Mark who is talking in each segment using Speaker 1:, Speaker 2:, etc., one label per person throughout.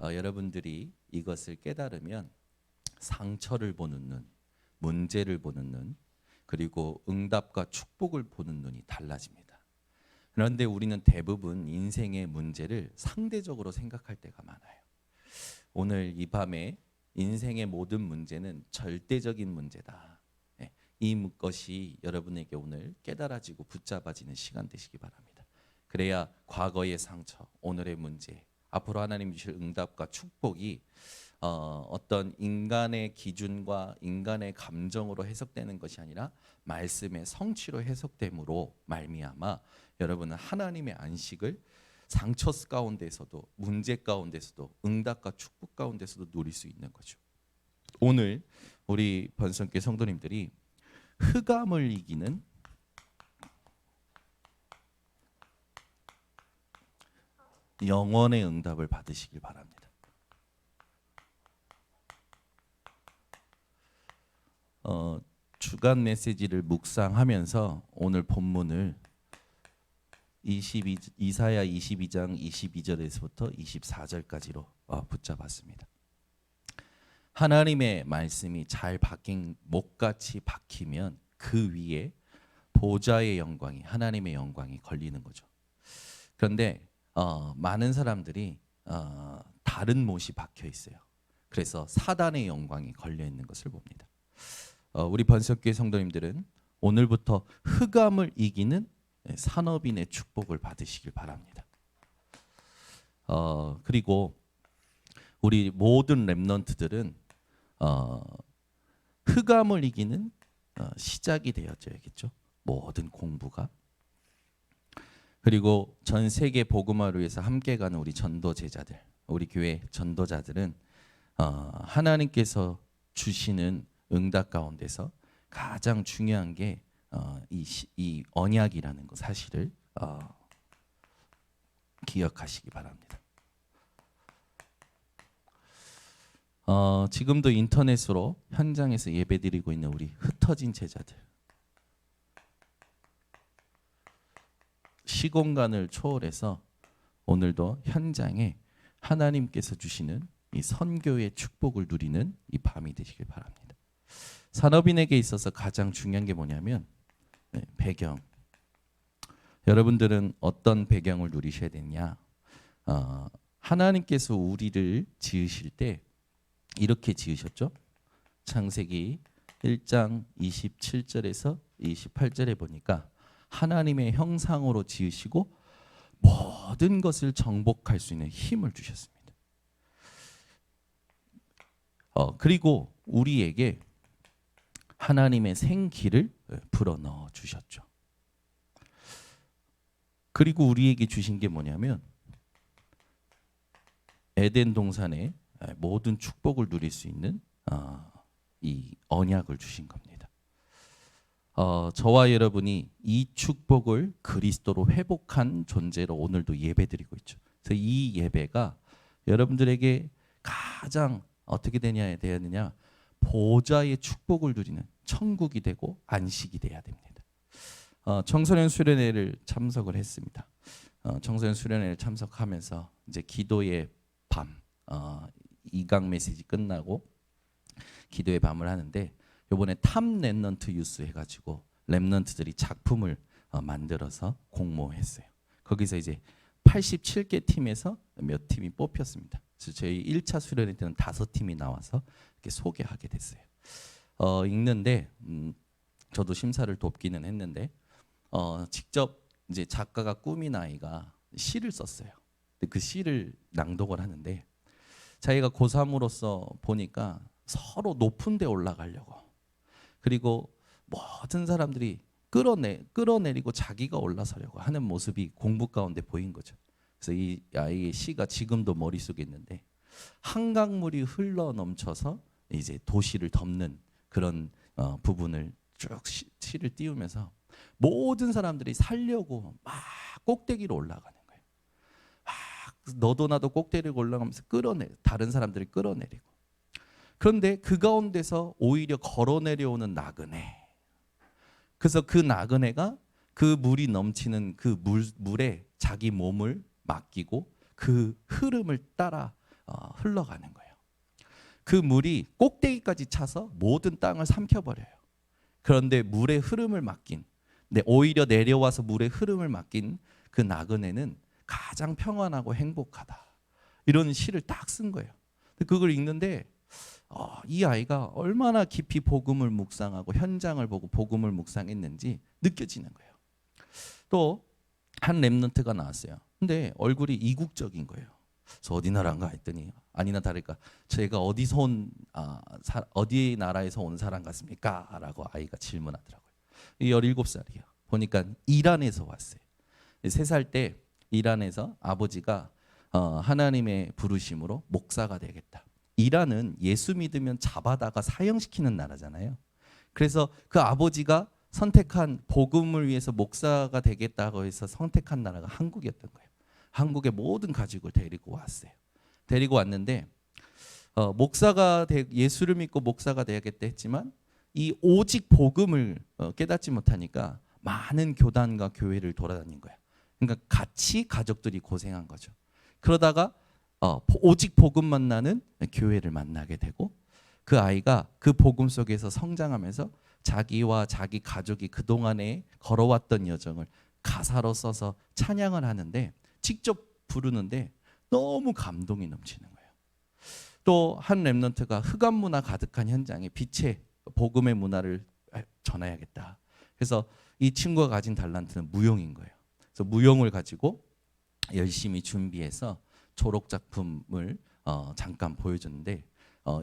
Speaker 1: 여러분들이 이것을 깨달으면 상처를 보는 눈, 문제를 보는 눈, 그리고 응답과 축복을 보는 눈이 달라집니다. 그런데 우리는 대부분 인생의 문제를 상대적으로 생각할 때가 많아요. 오늘 이 밤에 인생의 모든 문제는 절대적인 문제다. 이것이 여러분에게 오늘 깨달아지고 붙잡아지는 시간 되시기 바랍니다. 그래야 과거의 상처, 오늘의 문제, 앞으로 하나님 주실 응답과 축복이 어떤 인간의 기준과 인간의 감정으로 해석되는 것이 아니라 말씀의 성취로 해석됨으로 말미암아 여러분은 하나님의 안식을 상처 가운데서도 문제 가운데서도 응답과 축복 가운데서도 누릴 수 있는 거죠. 오늘 우리 번성교회 성도님들이 흑암을 이기는 영원의 응답을 받으시길 바랍니다. 주간 메시지를 묵상하면서 오늘 본문을 이사야 22장 22절에서부터 24절까지로 붙잡았습니다. 하나님의 말씀이 잘 박힌 목같이 박히면 그 위에 보좌의 영광이 하나님의 영광이 걸리는 거죠. 그런데 많은 사람들이 다른 못이 박혀 있어요. 그래서 사단의 영광이 걸려 있는 것을 봅니다. 우리 번석교회 성도님들은 오늘부터 흑암을 이기는 산업인의 축복을 받으시길 바랍니다. 그리고 우리 모든 렘넌트들은 흑암을 이기는 시작이 되어져야겠죠. 모든 공부가. 그리고 전 세계 복음화를 위해서 함께 가는 우리 전도 제자들, 우리 교회 전도자들은 하나님께서 주시는 응답 가운데서 가장 중요한 게 이 언약이라는 것 사실을 기억하시기 바랍니다. 지금도 인터넷으로 현장에서 예배드리고 있는 우리 흩어진 제자들, 시공간을 초월해서 오늘도 현장에 하나님께서 주시는 이 선교의 축복을 누리는 이 밤이 되시길 바랍니다. 산업인에게 있어서 가장 중요한 게 뭐냐면 배경. 여러분들은 어떤 배경을 누리셔야 되냐? 하나님께서 우리를 지으실 때 이렇게 지으셨죠? 창세기 1장 27절에서 28절에 보니까 하나님의 형상으로 지으시고 모든 것을 정복할 수 있는 힘을 주셨습니다. 그리고 우리에게 하나님의 생기를 불어넣어 주셨죠. 그리고 우리에게 주신 게 뭐냐면 에덴 동산에 모든 축복을 누릴 수 있는 이 언약을 주신 겁니다. 저와 여러분이 이 축복을 그리스도로 회복한 존재로 오늘도 예배드리고 있죠. 그래서 이 예배가 여러분들에게 가장 어떻게 되느냐 보좌의 축복을 누리는 천국이 되고 안식이 돼야 됩니다. 청소년 수련회를 참석을 했습니다. 청소년 수련회를 참석하면서 이제 기도의 밤, 2강 메시지 끝나고 기도의 밤을 하는데 이번에 탑 렘넌트 유스 해가지고 렘넌트들이 작품을 만들어서 공모했어요. 거기서 이제 87개 팀에서 몇 팀이 뽑혔습니다. 그래서 저희 1차 수련회 때는 5팀이 나와서 이렇게 소개하게 됐어요. 읽는데 저도 심사를 돕기는 했는데 직접 이제 작가가 꾸민 아이가 시를 썼어요. 근데 그 시를 낭독을 하는데 자기가 고3으로서 보니까 서로 높은 데 올라가려고 그리고 모든 사람들이 끌어내리고 자기가 올라서려고 하는 모습이 공부 가운데 보인 거죠. 그래서 이 아이의 시가 지금도 머릿속에 있는데 한강물이 흘러 넘쳐서 이제 도시를 덮는 그런 부분을 쭉 시를 띄우면서 모든 사람들이 살려고 막 꼭대기로 올라가는 거예요. 막 너도 나도 꼭대기로 올라가면서 다른 사람들이 끌어내리고. 그런데 그 가운데서 오히려 걸어 내려오는 나그네. 그래서 그 나그네가 그 물이 넘치는 그 물에 자기 몸을 맡기고 그 흐름을 따라 흘러가는 거예요. 그 물이 꼭대기까지 차서 모든 땅을 삼켜버려요. 그런데 물의 흐름을 맡긴, 오히려 내려와서 물의 흐름을 맡긴 그 나그네는 가장 평안하고 행복하다. 이런 시를 딱 쓴 거예요. 그걸 읽는데 이 아이가 얼마나 깊이 복음을 묵상하고 현장을 보고 복음을 묵상했는지 느껴지는 거예요. 또 한 렘넌트가 나왔어요. 근데 얼굴이 이국적인 거예요. 저 어디 나라인가 했더니 아니나 다를까 제가 어디서 어디 나라에서 온 사람 같습니까? 라고 아이가 질문하더라고요. 17살이에요. 보니까 이란에서 왔어요. 3살 때 이란에서 아버지가 하나님의 부르심으로 목사가 되겠다. 이란은 예수 믿으면 잡아다가 사형시키는 나라잖아요. 그래서 그 아버지가 선택한 복음을 위해서 목사가 되겠다고 해서 선택한 나라가 한국이었던 거예요. 한국의 모든 가족을 데리고 왔어요. 데리고 왔는데 예수를 믿고 목사가 되야겠다 했지만 이 오직 복음을 깨닫지 못하니까 많은 교단과 교회를 돌아다닌 거예요. 그러니까 같이 가족들이 고생한 거죠. 그러다가 오직 복음 만나는 교회를 만나게 되고 그 아이가 그 복음 속에서 성장하면서 자기와 자기 가족이 그동안에 걸어왔던 여정을 가사로 써서 찬양을 하는데 직접 부르는데 너무 감동이 넘치는 거예요. 또 한 렘넌트가 흑암 문화 가득한 현장에 빛의 복음의 문화를 전해야겠다. 그래서 이 친구가 가진 달란트는 무용인 거예요. 그래서 무용을 가지고 열심히 준비해서 졸업 작품을 잠깐 보여줬는데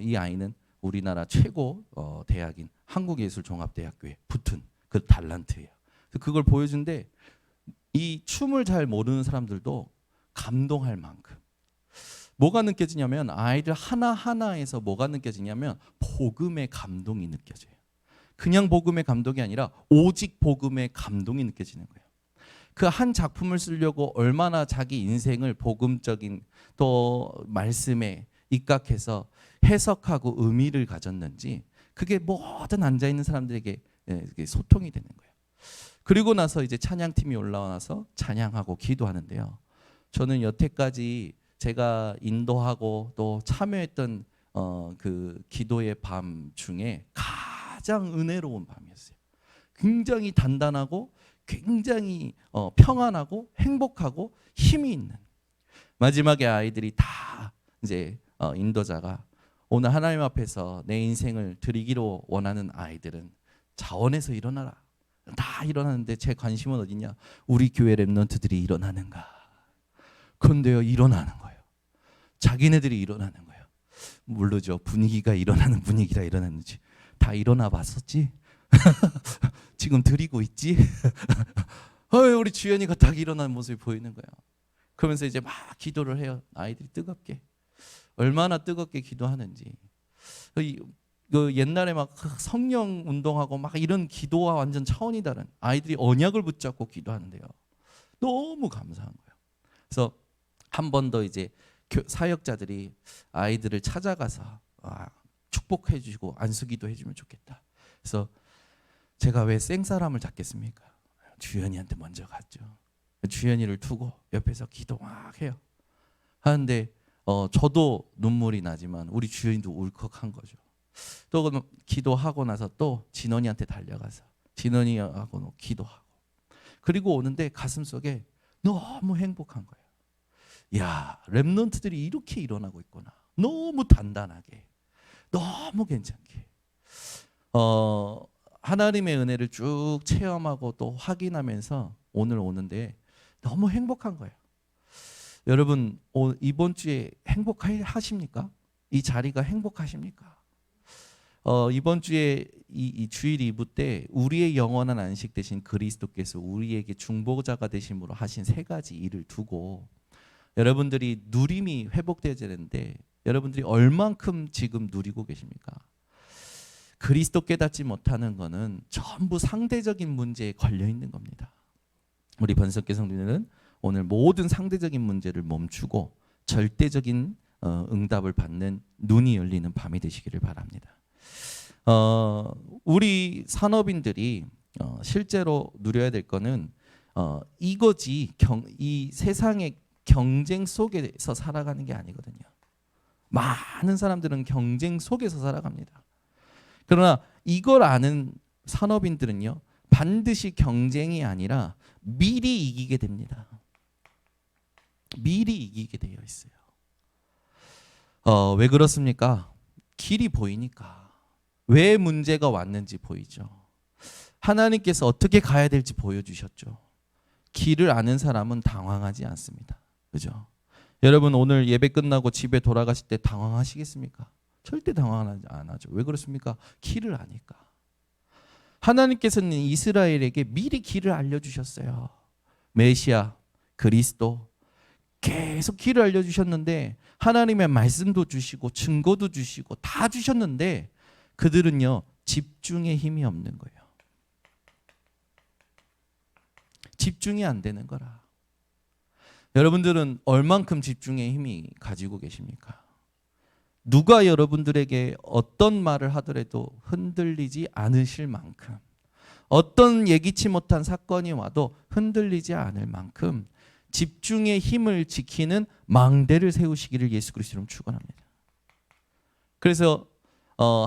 Speaker 1: 이 아이는 우리나라 최고 대학인 한국예술종합대학교에 붙은 그 달란트예요. 그걸 보여준데 이 춤을 잘 모르는 사람들도 감동할 만큼 뭐가 느껴지냐면 아이들 하나하나에서 뭐가 느껴지냐면 복음의 감동이 느껴져요. 그냥 복음의 감동이 아니라 오직 복음의 감동이 느껴지는 거예요. 그 한 작품을 쓰려고 얼마나 자기 인생을 복음적인 또 말씀에 입각해서 해석하고 의미를 가졌는지 그게 모든 앉아있는 사람들에게 소통이 되는 거예요. 그리고 나서 이제 찬양팀이 올라와서 찬양하고 기도하는데요. 저는 여태까지 제가 인도하고 또 참여했던 그 기도의 밤 중에 가장 은혜로운 밤이었어요. 굉장히 단단하고 굉장히 평안하고 행복하고 힘이 있는 마지막에 아이들이 다 이제 인도자가 오늘 하나님 앞에서 내 인생을 드리기로 원하는 아이들은 자원해서 일어나라. 다 일어나는데 제 관심은 어디냐? 우리 교회 렘넌트들이 일어나는가? 그런데요 일어나는 거예요. 자기네들이 일어나는 거예요. 모르죠. 분위기가 일어나는 분위기라 일어났는지. 다 일어나 봤었지? 지금 드리고 있지? 우리 주연이가 딱 일어나는 모습이 보이는 거예요. 그러면서 이제 막 기도를 해요. 아이들이 뜨겁게. 얼마나 뜨겁게 기도하는지. 그 옛날에 막 성령 운동하고 막 이런 기도와 완전 차원이 다른 아이들이 언약을 붙잡고 기도하는데요. 너무 감사한 거예요. 그래서 한 번 더 이제 사역자들이 아이들을 찾아가서 축복해 주시고 안수기도 해주면 좋겠다. 그래서 제가 왜 생사람을 잡겠습니까? 주연이한테 먼저 갔죠. 주연이를 두고 옆에서 기도 막 해요. 하는데 저도 눈물이 나지만 우리 주연이도 울컥한 거죠. 또 기도하고 나서 또 진원이한테 달려가서 진원이하고 기도하고 그리고 오는데 가슴속에 너무 행복한 거예요. 야, 렘넌트들이 이렇게 일어나고 있구나. 너무 단단하게, 너무 괜찮게. 하나님의 은혜를 쭉 체험하고 또 확인하면서 오늘 오는데 너무 행복한 거예요. 여러분 이번 주에 행복하십니까? 이 자리가 행복하십니까? 이번 주에 이 주일 2부 때 우리의 영원한 안식 대신 그리스도께서 우리에게 중보자가 되심으로 하신 3가지 일을 두고 여러분들이 누림이 회복되어야 되는데 여러분들이 얼만큼 지금 누리고 계십니까? 그리스도 깨닫지 못하는 것은 전부 상대적인 문제에 걸려 있는 겁니다. 우리 번석계 성도들은 오늘 모든 상대적인 문제를 멈추고 절대적인 응답을 받는 눈이 열리는 밤이 되시기를 바랍니다. 우리 산업인들이 실제로 누려야 될 거는 이거지 이 세상의 경쟁 속에서 살아가는 게 아니거든요. 많은 사람들은 경쟁 속에서 살아갑니다. 그러나 이걸 아는 산업인들은요, 반드시 경쟁이 아니라 미리 이기게 됩니다. 미리 이기게 되어 있어요. 왜 그렇습니까? 길이 보이니까. 왜 문제가 왔는지 보이죠. 하나님께서 어떻게 가야 될지 보여주셨죠. 길을 아는 사람은 당황하지 않습니다. 그죠? 여러분 오늘 예배 끝나고 집에 돌아가실 때 당황하시겠습니까? 절대 당황하지 안 하죠. 왜 그렇습니까? 길을 아니까. 하나님께서는 이스라엘에게 미리 길을 알려주셨어요. 메시아, 그리스도 계속 길을 알려주셨는데 하나님의 말씀도 주시고 증거도 주시고 다 주셨는데 그들은요 집중의 힘이 없는 거예요. 집중이 안 되는 거라. 여러분들은 얼만큼 집중의 힘이 가지고 계십니까? 누가 여러분들에게 어떤 말을 하더라도 흔들리지 않으실 만큼, 어떤 예기치 못한 사건이 와도 흔들리지 않을 만큼 집중의 힘을 지키는 망대를 세우시기를 예수 그리스도로 축원합니다. 그래서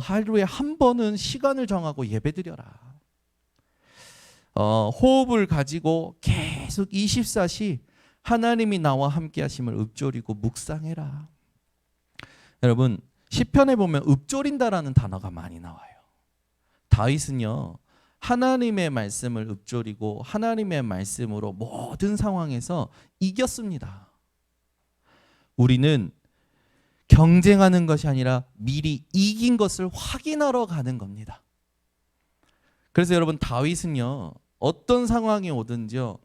Speaker 1: 하루에 한 번은 시간을 정하고 예배드려라. 호흡을 가지고 계속 24시 하나님이 나와 함께 하심을 읊조리고 묵상해라. 여러분 시편에 보면 읊조린다라는 단어가 많이 나와요. 다윗은요 하나님의 말씀을 읊조리고 하나님의 말씀으로 모든 상황에서 이겼습니다. 우리는 경쟁하는 것이 아니라 미리 이긴 것을 확인하러 가는 겁니다. 그래서 여러분 다윗은요 어떤 상황이 오든지요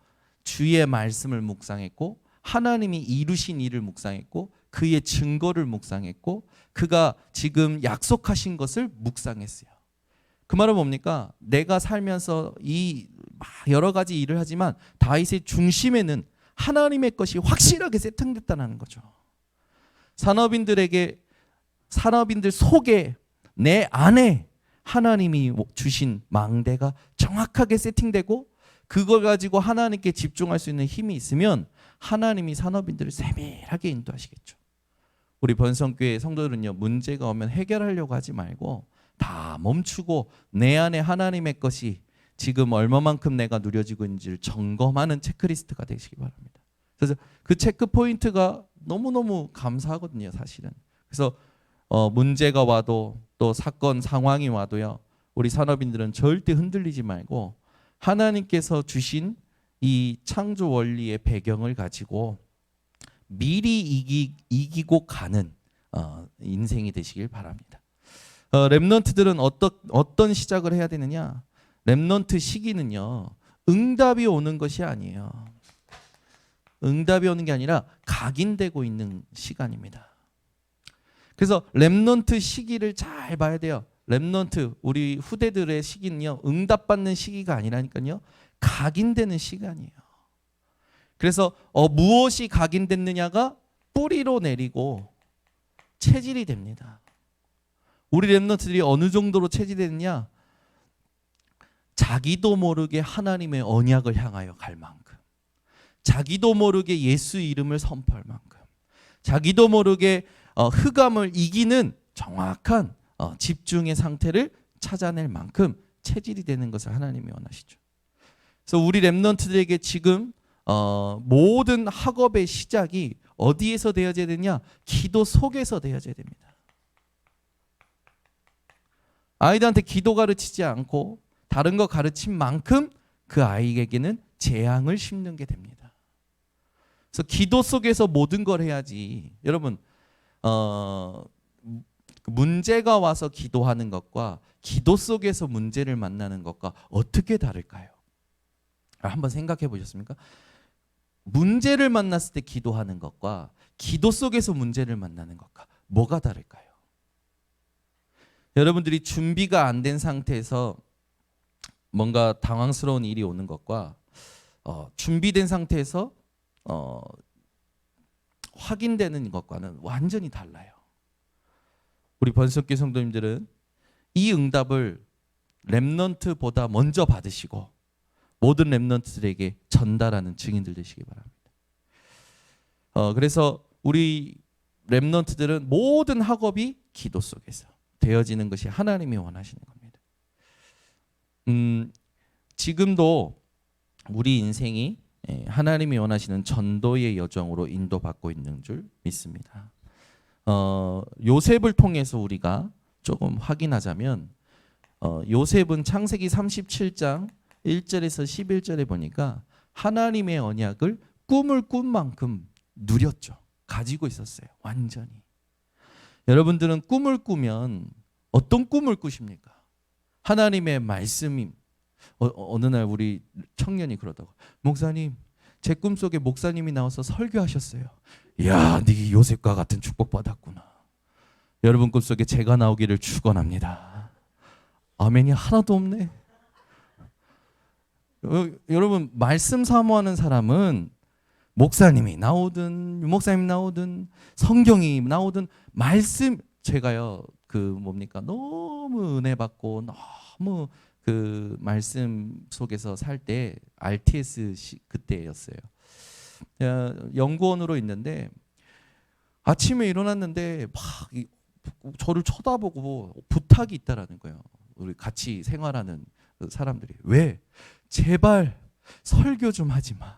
Speaker 1: 주의 말씀을 묵상했고 하나님이 이루신 일을 묵상했고 그의 증거를 묵상했고 그가 지금 약속하신 것을 묵상했어요. 그 말은 뭡니까? 내가 살면서 이 여러 가지 일을 하지만 다윗의 중심에는 하나님의 것이 확실하게 세팅됐다는 거죠. 산업인들 속에 내 안에 하나님이 주신 망대가 정확하게 세팅되고 그걸 가지고 하나님께 집중할 수 있는 힘이 있으면 하나님이 산업인들을 세밀하게 인도하시겠죠. 우리 번성교회 성도들은요 문제가 오면 해결하려고 하지 말고 다 멈추고 내 안에 하나님의 것이 지금 얼마만큼 내가 누려지고 있는지를 점검하는 체크리스트가 되시기 바랍니다. 그래서 그 체크 포인트가 너무너무 감사하거든요 사실은. 그래서 문제가 와도 또 사건 상황이 와도요 우리 산업인들은 절대 흔들리지 말고 하나님께서 주신 이 창조 원리의 배경을 가지고 미리 이기고 가는 인생이 되시길 바랍니다. 렘넌트들은 어떤 시작을 해야 되느냐? 렘넌트 시기는요 응답이 오는 것이 아니에요. 응답이 오는 게 아니라 각인되고 있는 시간입니다. 그래서 렘넌트 시기를 잘 봐야 돼요. 렘넌트 우리 후대들의 시기는요 응답받는 시기가 아니라니까요 각인되는 시간이에요. 그래서 무엇이 각인됐느냐가 뿌리로 내리고 체질이 됩니다. 우리 렘넌트들이 어느 정도로 체질됐느냐? 자기도 모르게 하나님의 언약을 향하여 갈 만큼, 자기도 모르게 예수 이름을 선포할 만큼, 자기도 모르게 흑암을 이기는 정확한 집중의 상태를 찾아낼 만큼 체질이 되는 것을 하나님이 원하시죠. 그래서 우리 렘넌트들에게 지금 모든 학업의 시작이 어디에서 되어져야 되냐? 기도 속에서 되어져야 됩니다. 아이들한테 기도 가르치지 않고 다른 거 가르친 만큼 그 아이에게는 재앙을 심는 게 됩니다. 그래서 기도 속에서 모든 걸 해야지. 여러분 문제가 와서 기도하는 것과 기도 속에서 문제를 만나는 것과 어떻게 다를까요? 한번 생각해 보셨습니까? 문제를 만났을 때 기도하는 것과 기도 속에서 문제를 만나는 것과 뭐가 다를까요? 여러분들이 준비가 안 된 상태에서 뭔가 당황스러운 일이 오는 것과 준비된 상태에서 확인되는 것과는 완전히 달라요. 우리 번석교 성도님들은 이 응답을 렘넌트보다 먼저 받으시고 모든 렘넌트들에게 전달하는 증인들 되시기 바랍니다. 그래서 우리 렘넌트들은 모든 학업이 기도 속에서 되어지는 것이 하나님이 원하시는 겁니다. 지금도 우리 인생이 하나님이 원하시는 전도의 여정으로 인도받고 있는 줄 믿습니다. 요셉을 통해서 우리가 조금 확인하자면 요셉은 창세기 37장 1절에서 11절에 보니까 하나님의 언약을 꿈을 꾼 만큼 누렸죠. 가지고 있었어요. 완전히. 여러분들은 꿈을 꾸면 어떤 꿈을 꾸십니까? 하나님의 말씀이 어느 날 우리 청년이 그러다가 목사님 제 꿈속에 목사님이 나와서 설교하셨어요. 이야 네 요셉과 같은 축복 받았구나. 여러분 꿈속에 제가 나오기를 축원합니다. 아멘이 하나도 없네. 여러분 말씀 사모하는 사람은 목사님이 나오든 유목사님 나오든 성경이 나오든 말씀 제가요 너무 은혜 받고 너무 그 말씀 속에서 살 때 RTS 그때였어요. 연구원으로 있는데 아침에 일어났는데 막 저를 쳐다보고 부탁이 있다라는 거예요. 우리 같이 생활하는 사람들이 왜? 제발 설교 좀 하지 마.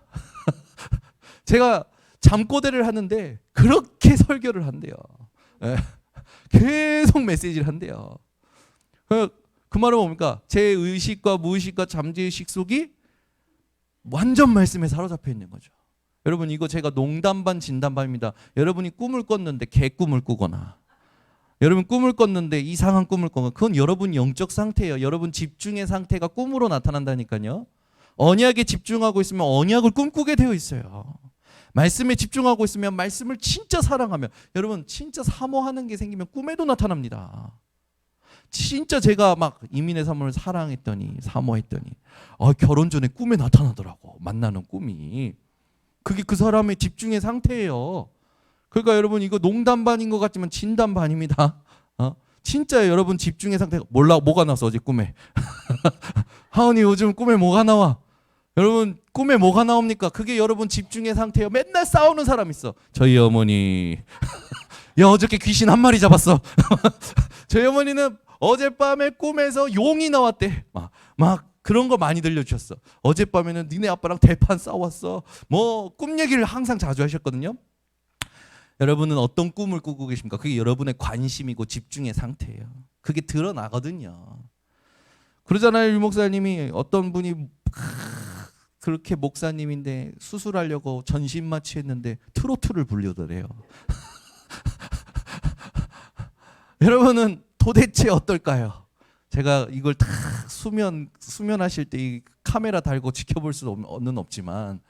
Speaker 1: 제가 잠꼬대를 하는데 그렇게 설교를 한대요. 계속 메시지를 한대요. 그 말은 뭡니까? 제 의식과 무의식과 잠재의식 속이 완전 말씀에 사로잡혀 있는 거죠. 여러분 이거 제가 농담 반 진담 반입니다. 여러분이 꿈을 꿨는데 개꿈을 꾸거나 여러분 꿈을 꿨는데 이상한 꿈을 꿨거나 그건 여러분 영적 상태예요. 여러분 집중의 상태가 꿈으로 나타난다니까요. 언약에 집중하고 있으면 언약을 꿈꾸게 되어 있어요. 말씀에 집중하고 있으면 말씀을 진짜 사랑하면 여러분 진짜 사모하는 게 생기면 꿈에도 나타납니다. 진짜 제가 막 이민의 삶을 사랑했더니 사모했더니 결혼 전에 꿈에 나타나더라고. 만나는 꿈이. 그게 그 사람의 집중의 상태예요. 그러니까 여러분 이거 농담 반인 것 같지만 진담 반입니다. 진짜 여러분 집중의 상태가 뭐가 나서 어제 꿈에. 하은이 요즘 꿈에 뭐가 나와? 여러분 꿈에 뭐가 나옵니까? 그게 여러분 집중의 상태예요. 맨날 싸우는 사람 있어. 저희 어머니 야 어저께 귀신 한 마리 잡았어. 저희 어머니는 어젯밤에 꿈에서 용이 나왔대. 막 그런 거 많이 들려주셨어. 어젯밤에는 니네 아빠랑 대판 싸웠어. 뭐 꿈 얘기를 항상 자주 하셨거든요. 여러분은 어떤 꿈을 꾸고 계십니까? 그게 여러분의 관심이고 집중의 상태예요. 그게 드러나거든요. 그러잖아요. 유 목사님이 어떤 분이 그렇게 목사님인데 수술하려고 전신마취했는데 트로트를 부르더래요. 여러분은 도대체 어떨까요? 제가 이걸 다 수면하실 때 이 카메라 달고 지켜볼 수는 없지만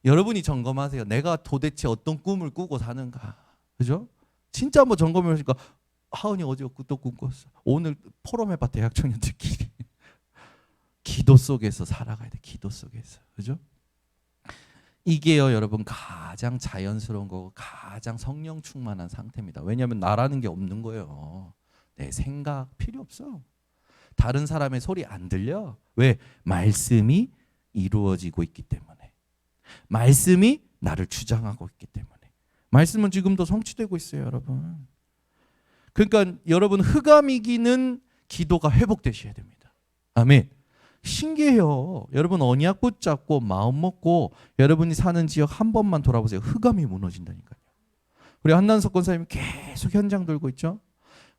Speaker 1: 여러분이 점검하세요. 내가 도대체 어떤 꿈을 꾸고 사는가. 그죠? 진짜 한번 점검해 보시니까 하은이 어제 또 꿈 꿨어. 오늘 포럼해봐 대학 청년들끼리. 기도 속에서 살아가야 돼. 기도 속에서. 그죠? 이게요 여러분 가장 자연스러운 거고 가장 성령 충만한 상태입니다. 왜냐하면 나라는 게 없는 거예요. 내 생각 필요 없어. 다른 사람의 소리 안 들려. 왜? 말씀이 이루어지고 있기 때문에. 말씀이 나를 주장하고 있기 때문에. 말씀은 지금도 성취되고 있어요 여러분. 그러니까 여러분 흑암 이기는 기도가 회복되셔야 됩니다. 아멘. 신기해요. 여러분 언약 붙잡고 마음 먹고 여러분이 사는 지역 한 번만 돌아보세요. 흑암이 무너진다니까요. 우리 한난석 권사님이 계속 현장 돌고 있죠.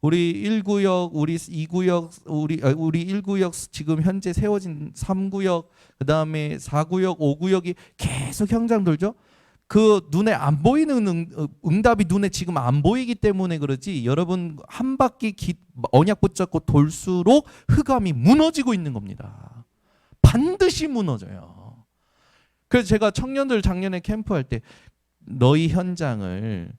Speaker 1: 우리 1구역, 우리 2구역, 우리 1구역 지금 현재 세워진 3구역, 그다음에 4구역, 5구역이 계속 현장 돌죠. 그 눈에 안 보이는 응답이 눈에 지금 안 보이기 때문에 그러지. 여러분 한 바퀴 언약 붙잡고 돌수록 흑암이 무너지고 있는 겁니다. 반드시 무너져요. 그래서 제가 청년들 작년에 캠프할 때 너희 현장을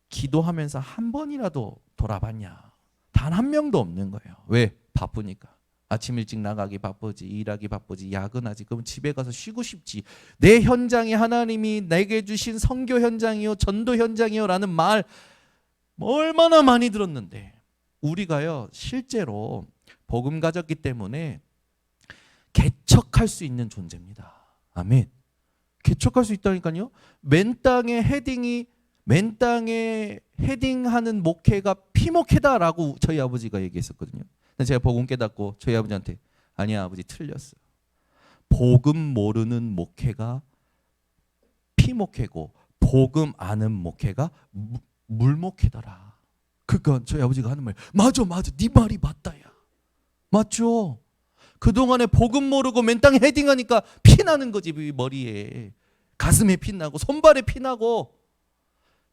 Speaker 1: 기도하면서 한 번이라도 돌아봤냐? 단 한 명도 없는 거예요. 왜? 바쁘니까. 아침 일찍 나가기 바쁘지, 일하기 바쁘지, 야근하지. 그럼 집에 가서 쉬고 싶지. 내 현장이 하나님이 내게 주신 선교 현장이요, 전도 현장이요 라는 말 얼마나 많이 들었는데 우리가요 실제로 복음 가졌기 때문에 개척할 수 있는 존재입니다. 아멘. 개척할 수 있다니까요. 맨 땅에 헤딩이 맨 땅에 헤딩하는 목회가 피목회다라고 저희 아버지가 얘기했었거든요. 근데 제가 복음 깨닫고 저희 아버지한테 아니야 아버지 틀렸어. 복음 모르는 목회가 피목회고 복음 아는 목회가 물목회더라. 그러니까 저희 아버지가 하는 말 맞아 네 말이 맞다야. 맞죠? 그동안에 복음 모르고 맨 땅에 헤딩하니까 피나는 거지. 머리에 가슴에 피나고 손발에 피나고.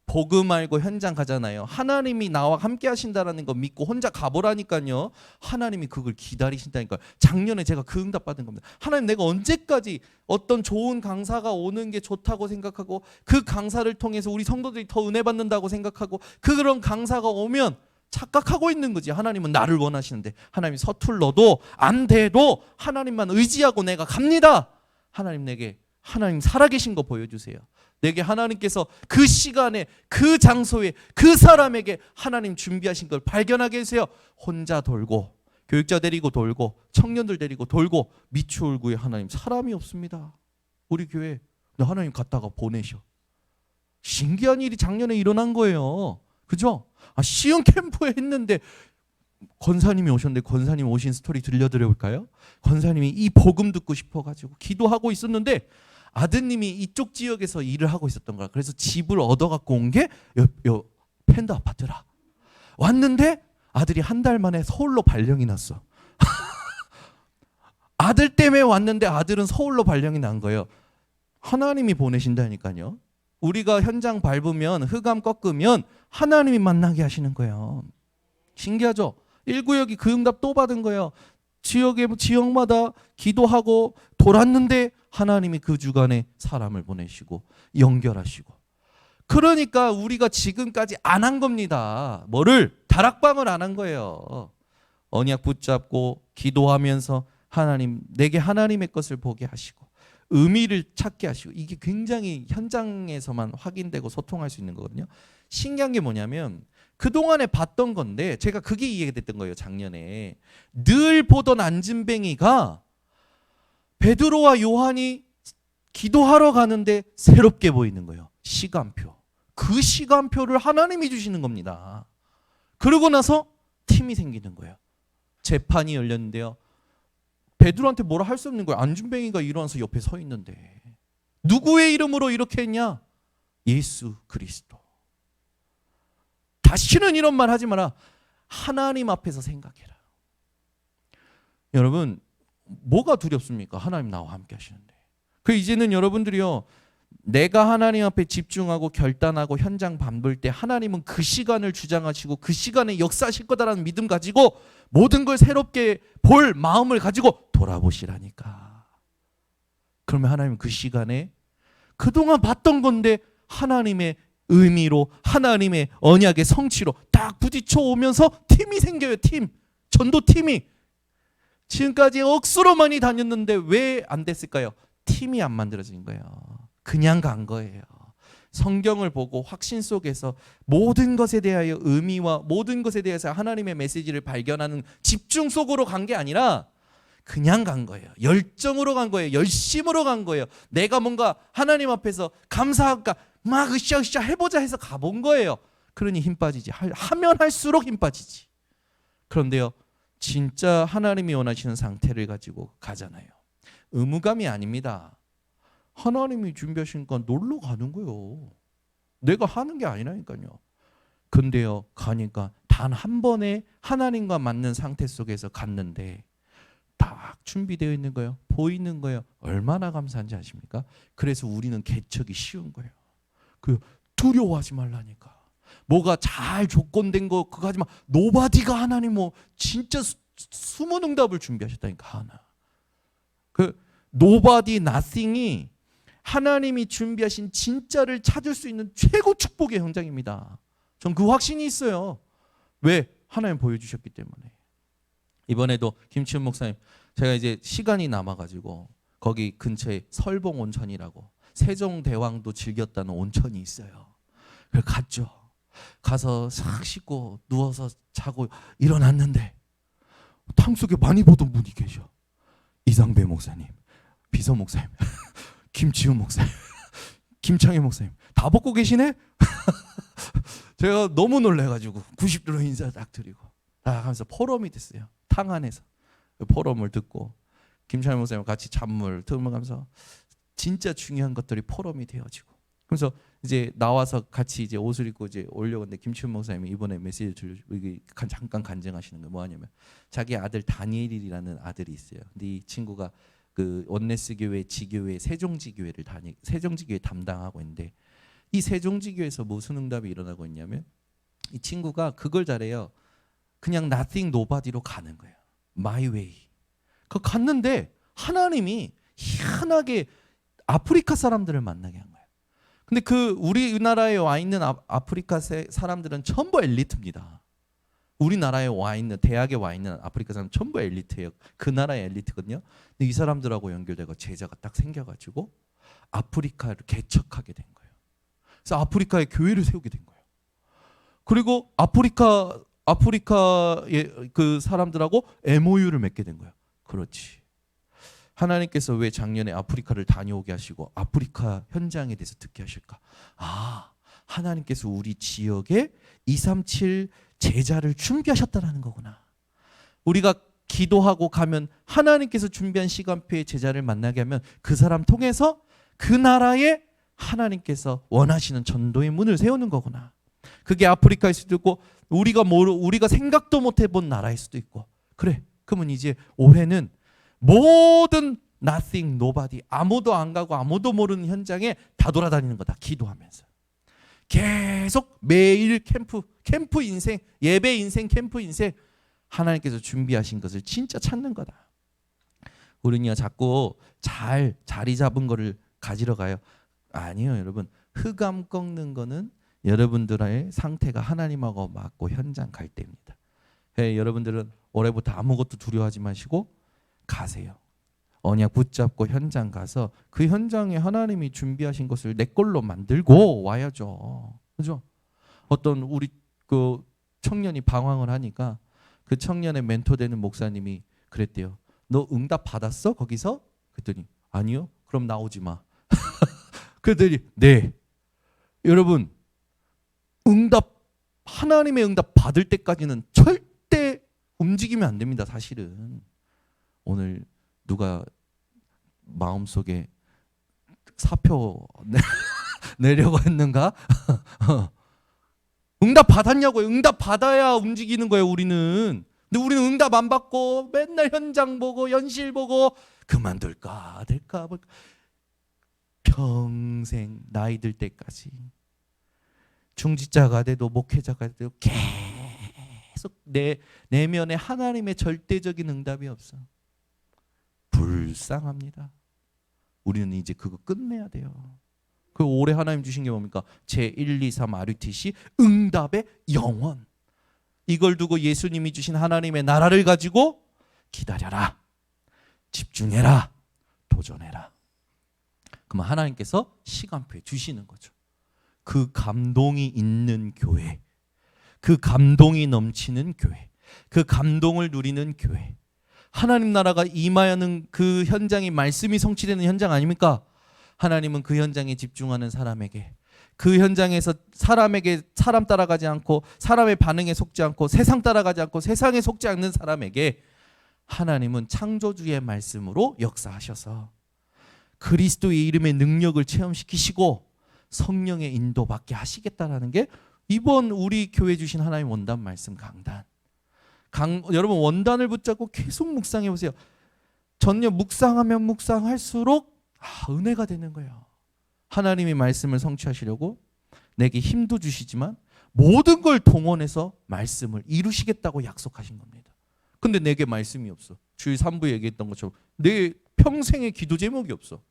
Speaker 1: 복음 알고 현장 가잖아요. 하나님이 나와 함께 하신다라는 거 믿고 혼자 가보라니까요. 하나님이 그걸 기다리신다니까요. 작년에 제가 그 응답 받은 겁니다. 하나님 내가 언제까지 어떤 좋은 강사가 오는 게 좋다고 생각하고 그 강사를 통해서 우리 성도들이 더 은혜 받는다고 생각하고 그런 강사가 오면 착각하고 있는 거지. 하나님은 나를 원하시는데 하나님이 서툴러도 안 돼도 하나님만 의지하고 내가 갑니다. 하나님 내게 하나님 살아계신 거 보여주세요. 내게 하나님께서 그 시간에 그 장소에 그 사람에게 하나님 준비하신 걸 발견하게 해주세요. 혼자 돌고 교육자 데리고 돌고 청년들 데리고 돌고 미추홀구에 하나님 사람이 없습니다. 우리 교회 하나님 갔다가 보내셔. 신기한 일이 작년에 일어난 거예요. 그죠? 시흥 캠프에 했는데 권사님이 오셨는데 권사님 오신 스토리 들려드려볼까요? 권사님이 이 복음 듣고 싶어가지고 기도하고 있었는데 아드님이 이쪽 지역에서 일을 하고 있었던 거야. 그래서 집을 얻어갖고 온 게 요 펜더 아파트라. 왔는데 아들이 한 달 만에 서울로 발령이 났어. 아들 때문에 왔는데 아들은 서울로 발령이 난 거예요. 하나님이 보내신다니까요. 우리가 현장 밟으면 흑암 꺾으면 하나님이 만나게 하시는 거예요. 신기하죠? 1구역이 그 응답 또 받은 거예요. 지역마다 기도하고 돌았는데 하나님이 그 주간에 사람을 보내시고 연결하시고. 그러니까 우리가 지금까지 안 한 겁니다. 뭐를? 다락방을 안 한 거예요. 언약 붙잡고 기도하면서 하나님 내게 하나님의 것을 보게 하시고 의미를 찾게 하시고. 이게 굉장히 현장에서만 확인되고 소통할 수 있는 거거든요. 신기한 게 뭐냐면 그동안에 봤던 건데 제가 그게 이해가 됐던 거예요. 작년에 늘 보던 안진뱅이가 베드로와 요한이 기도하러 가는데 새롭게 보이는 거예요. 시간표. 그 시간표를 하나님이 주시는 겁니다. 그러고 나서 팀이 생기는 거예요. 재판이 열렸는데요. 베드로한테 뭐라 할 수 없는 거예요. 안진뱅이가 일어나서 옆에 서 있는데 누구의 이름으로 이렇게 했냐? 예수 그리스도. 다시는 이런 말 하지 마라. 하나님 앞에서 생각해라. 여러분 뭐가 두렵습니까? 하나님 나와 함께 하시는데. 이제는 여러분들이요 내가 하나님 앞에 집중하고 결단하고 현장 밟을 때 하나님은 그 시간을 주장하시고 그 시간에 역사하실 거다라는 믿음 가지고 모든 걸 새롭게 볼 마음을 가지고 돌아보시라니까. 그러면 하나님은 그 시간에 그동안 봤던 건데 하나님의 의미로 하나님의 언약의 성취로 딱 부딪혀 오면서 팀이 생겨요. 팀. 전도팀이. 지금까지 억수로 많이 다녔는데 왜 안 됐을까요? 팀이 안 만들어진 거예요. 그냥 간 거예요. 성경을 보고 확신 속에서 모든 것에 대하여 의미와 모든 것에 대해서 하나님의 메시지를 발견하는 집중 속으로 간 게 아니라 그냥 간 거예요. 열정으로 간 거예요. 열심으로 간 거예요. 내가 뭔가 하나님 앞에서 감사할까 막 으쌰으쌰 해보자 해서 가본 거예요. 그러니 힘 빠지지. 하면 할수록 힘 빠지지. 그런데요 진짜 하나님이 원하시는 상태를 가지고 가잖아요. 의무감이 아닙니다. 하나님이 준비하신 건 놀러 가는 거예요. 내가 하는 게 아니라니까요. 근데요 가니까 단 한 번에 하나님과 맞는 상태 속에서 갔는데 딱 준비되어 있는 거예요. 보이는 거예요. 얼마나 감사한지 아십니까? 그래서 우리는 개척이 쉬운 거예요. 두려워하지 말라니까. 뭐가 잘 조건된 거 그거 하지 마. 노바디가 하나님 진짜 숨은 응답을 준비하셨다니까. 하나. nobody, nothing이 하나님이 준비하신 진짜를 찾을 수 있는 최고 축복의 현장입니다. 전 그 확신이 있어요. 왜? 하나님 보여주셨기 때문에. 이번에도 김치훈 목사님 제가 이제 시간이 남아가지고 거기 근처에 설봉 온천이라고 세종대왕도 즐겼다는 온천이 있어요. 그래서 갔죠. 가서 싹 씻고 누워서 자고 일어났는데 탕속에 많이 보던 분이 계셔. 이상배 목사님, 비서 목사님, 김치훈 목사님, 김창현 목사님 다 벗고 계시네? 제가 너무 놀래가지고 90도로 인사 딱 드리고 딱 하면서 포럼이 됐어요. 탕 안에서 그 포럼을 듣고 김창현 목사님 같이 잔물 들으면서 진짜 중요한 것들이 포럼이 되어지고, 그래서 이제 나와서 같이 이제 옷을 입고 이제 올려는데 김치훈 목사님이 이번에 메시지를 잠깐 간증하시는 게 뭐냐면, 자기 아들 다니엘이라는 아들이 있어요. 근데 이 친구가 그 원네스 교회 지교회 세종지교회를 세종지교회 담당하고 있는데, 이 세종지교회에서 무슨 응답이 일어나고 있냐면 이 친구가 그걸 잘해요. 그냥 nothing nobody로 가는 거예요. my way. 그 갔는데 하나님이 희한하게 아프리카 사람들을 만나게 한 거예요. 근데 그 우리나라에 와 있는 아프리카 사람들은 전부 엘리트입니다. 우리나라에 와 있는 대학에 와 있는 아프리카 사람 전부 엘리트예요. 그 나라의 엘리트거든요. 근데 이 사람들하고 연결되고 제자가 딱 생겨가지고 아프리카를 개척하게 된 거예요. 그래서 아프리카에 교회를 세우게 된 거예요. 그리고 아프리카의 그 사람들하고 MOU를 맺게 된 거예요. 그렇지. 하나님께서 왜 작년에 아프리카를 다녀오게 하시고 아프리카 현장에 대해서 듣게 하실까? 아, 하나님께서 우리 지역에 237 제자를 준비하셨다라는 거구나. 우리가 기도하고 가면 하나님께서 준비한 시간표의 제자를 만나게 하면 그 사람 통해서 그 나라에 하나님께서 원하시는 전도의 문을 세우는 거구나. 그게 아프리카일 수도 있고 우리가 생각도 못 해본 나라일 수도 있고. 그래, 그러면 이제 올해는 모든 nothing, nobody, 아무도 안 가고 아무도 모르는 현장에 다 돌아다니는 거다. 기도하면서 계속 매일 캠프 인생, 예배 인생, 캠프 인생, 하나님께서 준비하신 것을 진짜 찾는 거다. 우리는요 자꾸 자리 잡은 거를 가지러 가요. 아니요, 여러분. 흑암 꺾는 거는 여러분들의 상태가 하나님하고 맞고 현장 갈 때입니다. 여러분들은 올해부터 아무것도 두려워하지 마시고 가세요. 언약 붙잡고 현장 가서 그 현장에 하나님이 준비하신 것을 내 걸로 만들고 와야죠. 그죠? 어떤 우리 그 청년이 방황을 하니까 그 청년의 멘토 되는 목사님이 그랬대요. 너 응답 받았어? 거기서? 그랬더니 아니요. 그럼 나오지 마. 그랬더니 네. 여러분, 하나님의 응답 받을 때까지는 절대 움직이면 안 됩니다. 사실은. 오늘 누가 마음속에 사표 내려고 했는가? 응답 받았냐고요. 응답 받아야 움직이는 거예요. 우리는. 근데 우리는 응답 안 받고 맨날 현장 보고 현실 보고 그만둘까 될까 볼까. 평생 나이 들 때까지 중직자가 돼도 목회자가 돼도 계속 내 내면에 하나님의 절대적인 응답이 없어. 불쌍합니다. 우리는 이제 그거 끝내야 돼요. 그 올해 하나님 주신 게 뭡니까? 제1, 2, 3 RUTC 응답의 영원. 이걸 두고 예수님이 주신 하나님의 나라를 가지고 기다려라. 집중해라. 도전해라. 그러면 하나님께서 시간표에 주시는 거죠. 그 감동이 있는 교회, 그 감동이 넘치는 교회, 그 감동을 누리는 교회, 하나님 나라가 임하여는 그 현장이 말씀이 성취되는 현장 아닙니까? 하나님은 그 현장에 집중하는 사람에게, 그 현장에서 사람 따라가지 않고 사람의 반응에 속지 않고 세상 따라가지 않고 세상에 속지 않는 사람에게 하나님은 창조주의 말씀으로 역사하셔서 그리스도의 이름의 능력을 체험시키시고 성령의 인도받게 하시겠다라는 게 이번 우리 교회 주신 하나님 원단 말씀 강단. 여러분 원단을 붙잡고 계속 묵상해 보세요. 전혀 묵상하면 묵상할수록 은혜가 되는 거예요. 하나님의 말씀을 성취하시려고 내게 힘도 주시지만 모든 걸 동원해서 말씀을 이루시겠다고 약속하신 겁니다. 근데 내게 말씀이 없어. 주일 3부 얘기했던 것처럼 내 평생의 기도 제목이 없어.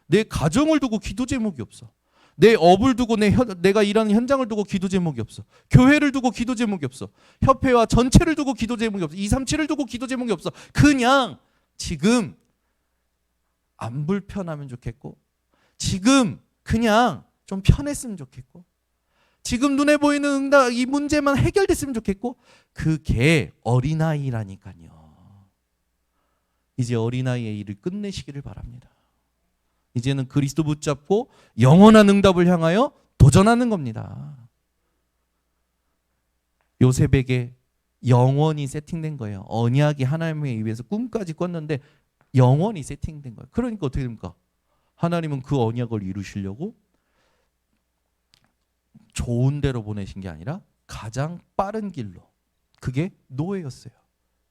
Speaker 1: 내 가정을 두고 기도 제목이 없어. 내 업을 두고 내가 일하는 현장을 두고 기도 제목이 없어. 교회를 두고 기도 제목이 없어. 협회와 전체를 두고 기도 제목이 없어. 237을 두고 기도 제목이 없어. 그냥 지금 안 불편하면 좋겠고, 지금 그냥 좀 편했으면 좋겠고, 지금 눈에 보이는 응답 이 문제만 해결됐으면 좋겠고, 그게 어린아이라니까요. 이제 어린아이의 일을 끝내시기를 바랍니다. 이제는 그리스도 붙잡고 영원한 응답을 향하여 도전하는 겁니다. 요셉에게 영원히 세팅된 거예요. 언약이 하나님의 입에서 꿈까지 꿨는데 영원히 세팅된 거예요. 그러니까 어떻게 됩니까? 하나님은 그 언약을 이루시려고 좋은 데로 보내신 게 아니라 가장 빠른 길로, 그게 노예였어요.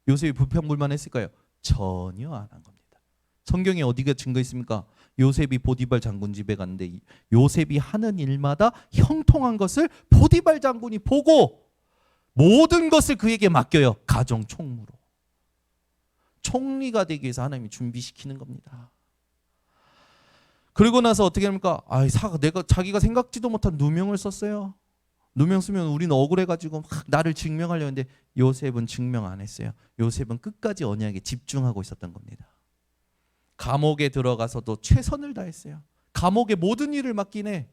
Speaker 1: 요셉이 불평불만했을까요? 전혀 안 한 겁니다. 성경에 어디가 증거 있습니까? 요셉이 보디발 장군 집에 갔는데 요셉이 하는 일마다 형통한 것을 보디발 장군이 보고 모든 것을 그에게 맡겨요. 가정 총무로. 총리가 되기 위해서 하나님이 준비시키는 겁니다. 그리고 나서 어떻게 합니까? 자기가 생각지도 못한 누명을 썼어요. 누명 쓰면 우리는 억울해가지고 막 나를 증명하려고 했는데 요셉은 증명 안 했어요. 요셉은 끝까지 언약에 집중하고 있었던 겁니다. 감옥에 들어가서도 최선을 다했어요. 감옥의 모든 일을 맡기네.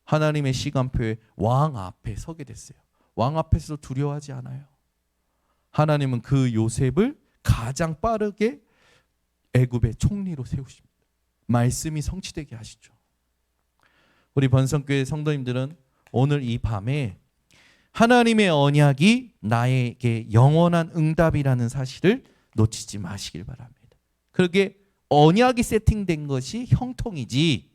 Speaker 1: 하나님의 시간표에 왕 앞에 서게 됐어요. 왕 앞에서 두려워하지 않아요. 하나님은 그 요셉을 가장 빠르게 애굽의 총리로 세우십니다. 말씀이 성취되게 하시죠. 우리 번성교회 성도님들은 오늘 이 밤에 하나님의 언약이 나에게 영원한 응답이라는 사실을 놓치지 마시길 바랍니다. 그러게 언약이 세팅된 것이 형통이지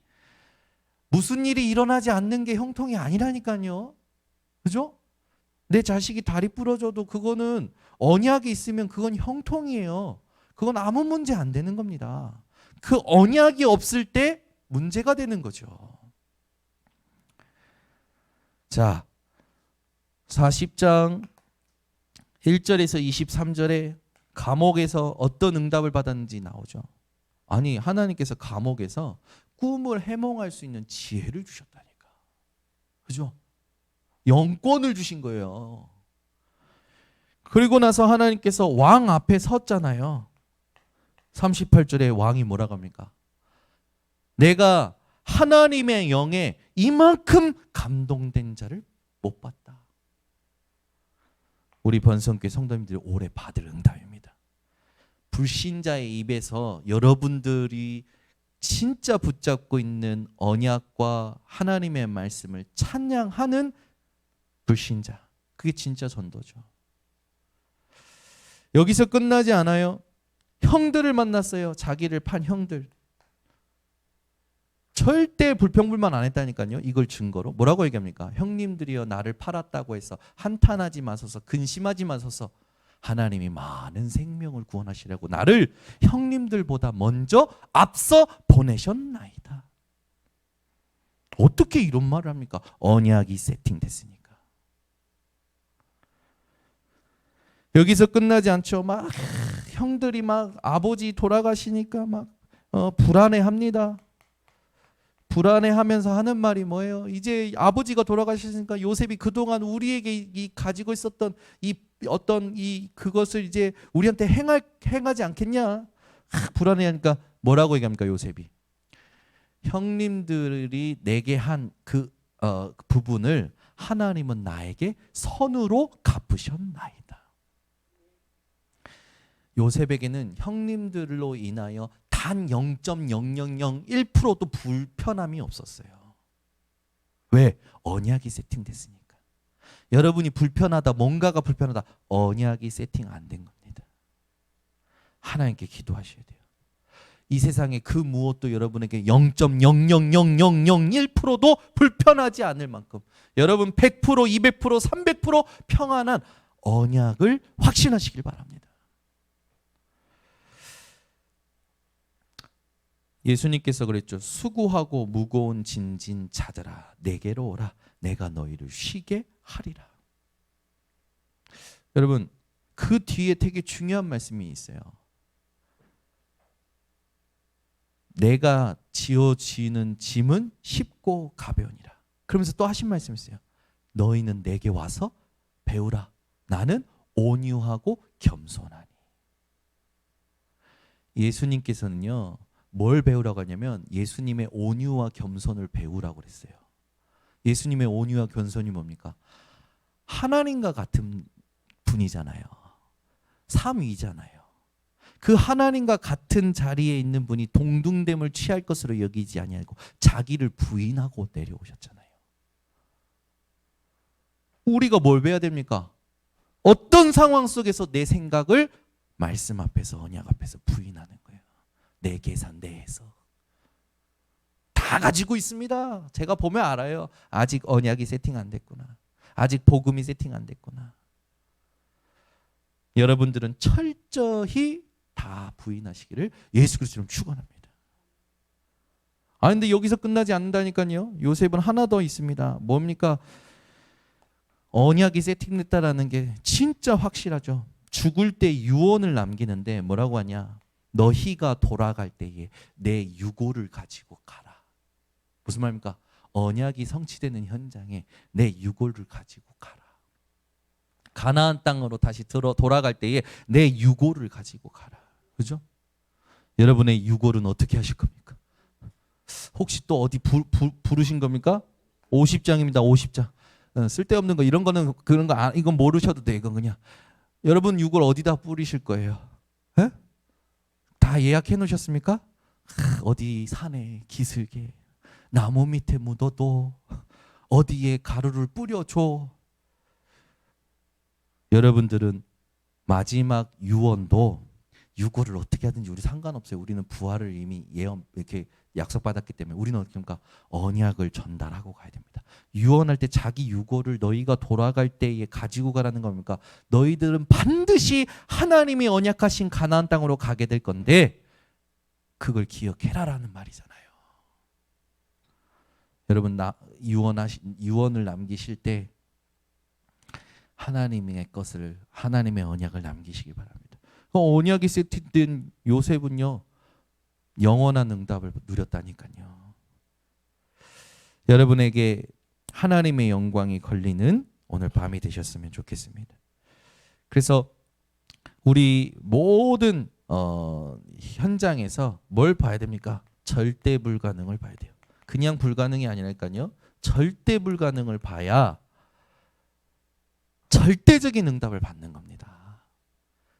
Speaker 1: 무슨 일이 일어나지 않는 게 형통이 아니라니까요. 그죠? 내 자식이 다리 부러져도 그거는 언약이 있으면 그건 형통이에요. 그건 아무 문제 안 되는 겁니다. 그 언약이 없을 때 문제가 되는 거죠. 자, 40장 1절에서 23절에 감옥에서 어떤 응답을 받았는지 나오죠. 아니, 하나님께서 감옥에서 꿈을 해몽할 수 있는 지혜를 주셨다니까. 그죠? 영권을 주신 거예요. 그리고 나서 하나님께서 왕 앞에 섰잖아요. 38절에 왕이 뭐라고 합니까? 내가 하나님의 영에 이만큼 감동된 자를 못 봤다. 우리 번성교회 성도님들이 올해 받을 응답입니다. 불신자의 입에서 여러분들이 진짜 붙잡고 있는 언약과 하나님의 말씀을 찬양하는 불신자, 그게 진짜 전도죠. 여기서 끝나지 않아요. 형들을 만났어요. 자기를 판 형들. 절대 불평불만 안 했다니까요. 이걸 증거로 뭐라고 얘기합니까? 형님들이여 나를 팔았다고 해서 한탄하지 마소서, 근심하지 마소서. 하나님이 많은 생명을 구원하시려고 나를 형님들보다 먼저 앞서 보내셨나이다. 어떻게 이런 말을 합니까? 언약이 세팅됐으니까. 여기서 끝나지 않죠. 막 형들이 막 아버지 돌아가시니까 막 불안해합니다. 불안해하면서 하는 말이 뭐예요? 이제 아버지가 돌아가셨으니까 요셉이 그동안 우리에게 가지고 있었던 이 어떤 그것을 이제 우리한테 행하지 않겠냐? 불안해하니까 뭐라고 얘기합니까? 요셉이 형님들이 내게 한 그 부분을 하나님은 나에게 선으로 갚으셨나이다. 요셉에게는 형님들로 인하여 단 0.0001%도 불편함이 없었어요. 왜? 언약이 세팅됐으니까. 여러분이 불편하다, 뭔가가 불편하다, 언약이 세팅 안 된 겁니다. 하나님께 기도하셔야 돼요. 이 세상에 그 무엇도 여러분에게 0.000001%도 불편하지 않을 만큼 여러분 100%, 200%, 300% 평안한 언약을 확신하시길 바랍니다. 예수님께서 그랬죠. 수고하고 무거운 짐진 자들아 내게로 오라. 내가 너희를 쉬게 하리라. 여러분 그 뒤에 되게 중요한 말씀이 있어요. 내가 지어지는 짐은 쉽고 가벼우니라. 그러면서 또 하신 말씀이 있어요. 너희는 내게 와서 배우라. 나는 온유하고 겸손하니. 예수님께서는요. 뭘 배우라고 하냐면 예수님의 온유와 겸손을 배우라고 그랬어요. 예수님의 온유와 겸손이 뭡니까? 하나님과 같은 분이잖아요. 삼위잖아요. 그 하나님과 같은 자리에 있는 분이 동등됨을 취할 것으로 여기지 아니하고 자기를 부인하고 내려오셨잖아요. 우리가 뭘 배워야 됩니까? 어떤 상황 속에서 내 생각을 말씀 앞에서, 언약 앞에서 부인하는 거예요. 내 계산, 내 해석 다 가지고 있습니다. 제가 보면 알아요. 아직 언약이 세팅 안 됐구나. 아직 복음이 세팅 안 됐구나. 여러분들은 철저히 다 부인하시기를 예수 그리스도로 축원합니다. 근데 여기서 끝나지 않는다니까요. 요셉은 하나 더 있습니다. 뭡니까? 언약이 세팅됐다라는 게 진짜 확실하죠. 죽을 때 유언을 남기는데 뭐라고 하냐? 너희가 돌아갈 때에 내 유고를 가지고 가라. 무슨 말입니까? 언약이 성취되는 현장에 내 유고를 가지고 가라. 가나안 땅으로 다시 돌아갈 때에 내 유고를 가지고 가라. 그죠? 여러분의 유고는 어떻게 하실 겁니까? 혹시 또 어디 부르신 겁니까? 50장입니다. 50장. 쓸데없는 거 이런 거는 그런 거 이건 모르셔도 돼. 이건 그냥 여러분 유골 어디다 뿌리실 거예요? 에? 다 예약해 놓으셨습니까? 어디 산에 기슭에 나무 밑에 묻어도 어디에 가루를 뿌려줘. 여러분들은 마지막 유언도 유골을 어떻게 하든지 우리 상관없어요. 우리는 부활을 이미 예언 이렇게 약속받았기 때문에 우리는 어떻게 합니까? 언약을 전달하고 가야 됩니다. 유언할 때 자기 유고를 너희가 돌아갈 때에 가지고 가라는 겁니까? 너희들은 반드시 하나님이 언약하신 가나안 땅으로 가게 될 건데 그걸 기억해라라는 말이잖아요. 여러분 유언을 남기실 때 하나님의 것을 하나님의 언약을 남기시기 바랍니다. 언약이 세팅된 요셉은요 영원한 응답을 누렸다니까요. 여러분에게 하나님의 영광이 걸리는 오늘 밤이 되셨으면 좋겠습니다. 그래서 우리 모든 현장에서 뭘 봐야 됩니까? 절대 불가능을 봐야 돼요. 그냥 불가능이 아니라니까요. 절대 불가능을 봐야 절대적인 응답을 받는 겁니다.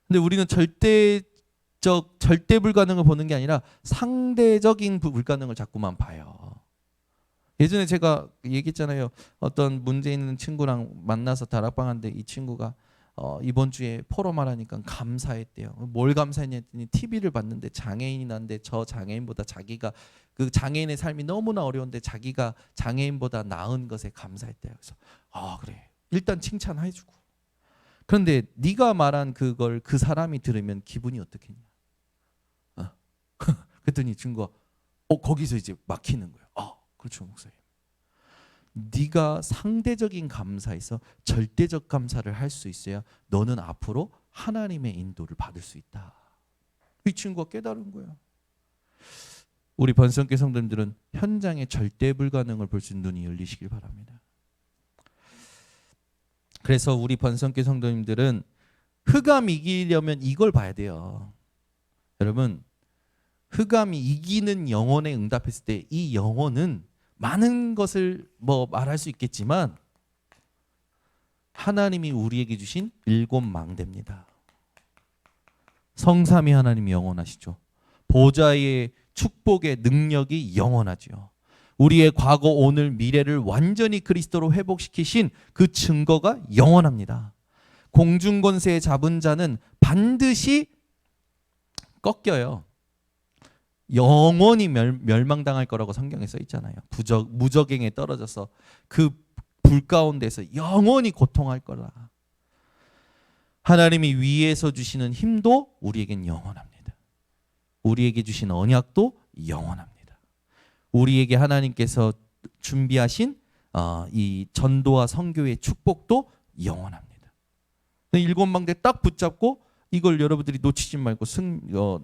Speaker 1: 근데 우리는 절대 불가능을 보는 게 아니라 상대적인 불가능을 자꾸만 봐요. 예전에 제가 얘기했잖아요. 어떤 문제 있는 친구랑 만나서 다락방 하는데 이 친구가 이번 주에 포럼을 하니까 감사했대요. 뭘 감사했냐더니 TV를 봤는데 장애인이 났는데 저 장애인보다 자기가 그 장애인의 삶이 너무나 어려운데 자기가 장애인보다 나은 것에 감사했대요. 그래서 그래. 일단 칭찬해주고. 그런데 네가 말한 그걸 그 사람이 들으면 기분이 어떻겠냐? 그랬더니 친구가 거기서 이제 막히는 거예요. 그렇죠 목사님. 네가 상대적인 감사에서 절대적 감사를 할 수 있어야 너는 앞으로 하나님의 인도를 받을 수 있다. 이 친구가 깨달은 거예요. 우리 번성교 성도님들은 현장의 절대 불가능을 볼 수 있는 눈이 열리시길 바랍니다. 그래서 우리 번성교 성도님들은 흑암 이기려면 이걸 봐야 돼요. 여러분 흑암이 이기는 영혼에 응답했을 때 이 영혼은 많은 것을 말할 수 있겠지만 하나님이 우리에게 주신 7망대입니다. 성삼위 하나님이 영원하시죠. 보좌의 축복의 능력이 영원하죠. 우리의 과거, 오늘, 미래를 완전히 그리스도로 회복시키신 그 증거가 영원합니다. 공중권세에 잡은 자는 반드시 꺾여요. 영원히 멸망당할 거라고 성경에 써 있잖아요. 무적행에 떨어져서 그 불 가운데서 영원히 고통할 거라. 하나님이 위에서 주시는 힘도 우리에겐 영원합니다. 우리에게 주신 언약도 영원합니다. 우리에게 하나님께서 준비하신 이 전도와 선교의 축복도 영원합니다. 7망대 딱 붙잡고 이걸 여러분들이 놓치지 말고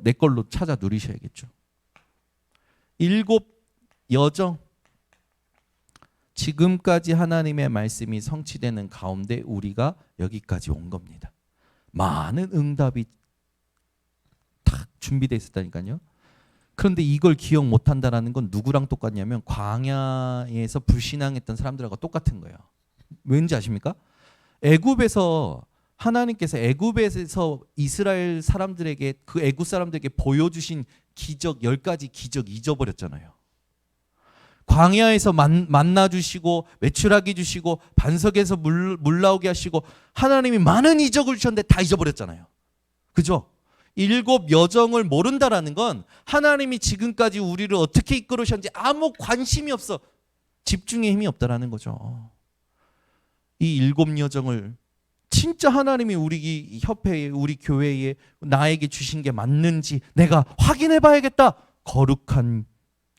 Speaker 1: 내 걸로 찾아 누리셔야겠죠. 7 여정, 지금까지 하나님의 말씀이 성취되는 가운데 우리가 여기까지 온 겁니다. 많은 응답이 탁 준비되어 있었다니까요. 그런데 이걸 기억 못한다는 건 누구랑 똑같냐면 광야에서 불신앙했던 사람들하고 똑같은 거예요. 왠지 아십니까? 애굽에서 하나님께서 애굽에서 이스라엘 사람들에게, 그 애굽 사람들에게 보여주신 기적 10가지 기적 잊어버렸잖아요. 광야에서 만나 주시고 메추라기 주시고 반석에서 물 나오게 하시고 하나님이 많은 이적을 주셨는데 다 잊어버렸잖아요. 그죠? 7 여정을 모른다라는 건 하나님이 지금까지 우리를 어떻게 이끌으셨는지 아무 관심이 없어. 집중에 힘이 없다라는 거죠. 이 7 여정을 진짜 하나님이 우리 협회에, 우리 교회에 나에게 주신 게 맞는지 내가 확인해 봐야겠다. 거룩한